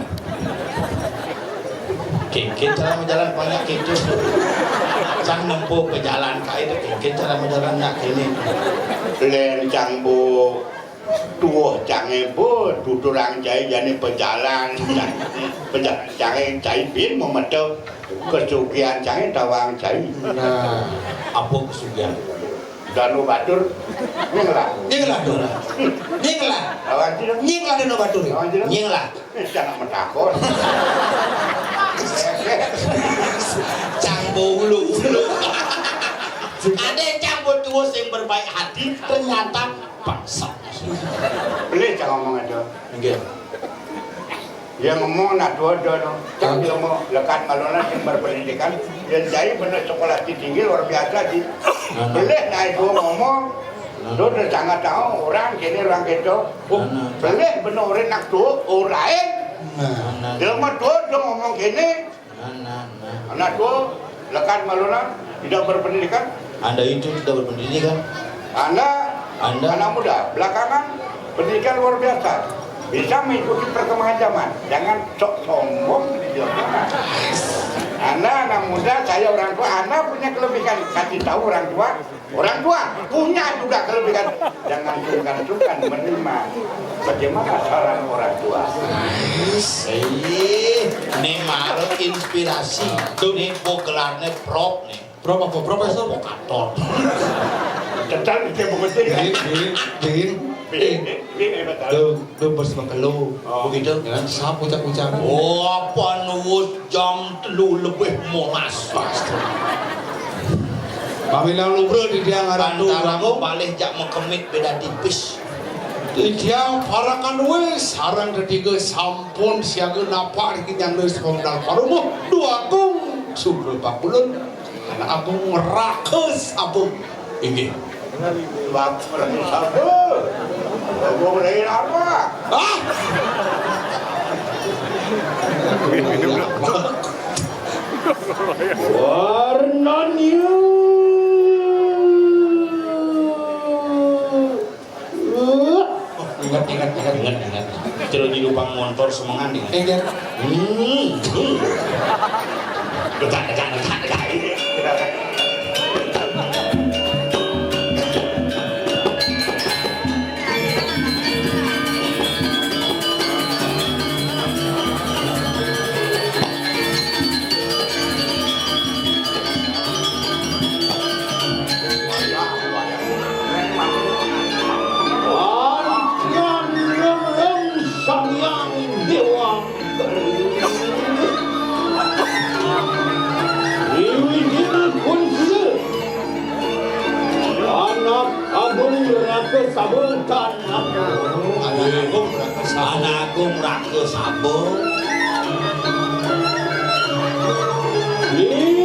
[SPEAKER 1] Kengkin cara menjalan banyak itu. Cang nempuh ke jalan kah itu kengkin cara menjalan nak ini.
[SPEAKER 2] Lencang bu tuh canggih bu tuturang cai jadi pejalan canggih cai bin memetuk kesugihan canggih tawang cai.
[SPEAKER 3] Nah,
[SPEAKER 1] Apa kesugihan?
[SPEAKER 2] Danu batur nyenglah awan tidak
[SPEAKER 3] dino batur.
[SPEAKER 2] awan tidak
[SPEAKER 1] Nyenglah.
[SPEAKER 2] jangan mentakut
[SPEAKER 1] Cangbo ulu. Ada yang cangbo tua yang berbaik hati ternyata bangsa.
[SPEAKER 2] boleh jangan ngomong aja
[SPEAKER 1] Enggak.
[SPEAKER 2] dia ngomong nak dua jangan dia mau lekat malunan yang berpendidikan dia jadi benar sekolah tinggi luar biasa di boleh naik dua ngomong lu udah sangat tahu orang kini orang gitu boleh benar orang nak dua orang dia mah dua ngomong gini anak dua lekat malunan tidak berpendidikan
[SPEAKER 1] Anda itu tidak berpendidikan.
[SPEAKER 2] Anda anak muda belakangan pendidikan luar biasa bisa mengikuti perkembangan zaman jangan sok sombong Anda anak muda saya orang tua Anda punya kelebihan kasih tahu orang tua punya juga kelebihan jangan sungkan menerima bagaimana saran orang tua
[SPEAKER 1] Ini marut inspirasi. Ini gelarnya prop nih.
[SPEAKER 3] Prof apa profesor?
[SPEAKER 1] Provokator.
[SPEAKER 2] tentang itu begini
[SPEAKER 3] Lu bersebakalo.
[SPEAKER 1] Begitu.
[SPEAKER 3] Jangan sap ucap-ucap.
[SPEAKER 1] Oh, apa nuwus jam 3 lebih molas.
[SPEAKER 3] Pamilang lu bro di dia ngaran tuh.
[SPEAKER 1] Antara balik jak mekemit beda tipis.
[SPEAKER 3] Dia parakan wes sarang ketiga sampun siaga napa yang geus pemdal parumo dua kung subul pakulun anak abung ngerakeus abung
[SPEAKER 1] Inggih.
[SPEAKER 2] waktu orang sabar gua mulai apa warnanya
[SPEAKER 1] Ingat. Terus di lubang motor semangat nih.
[SPEAKER 3] Ingat.
[SPEAKER 1] Dekat. Anak Agung Rake Sabung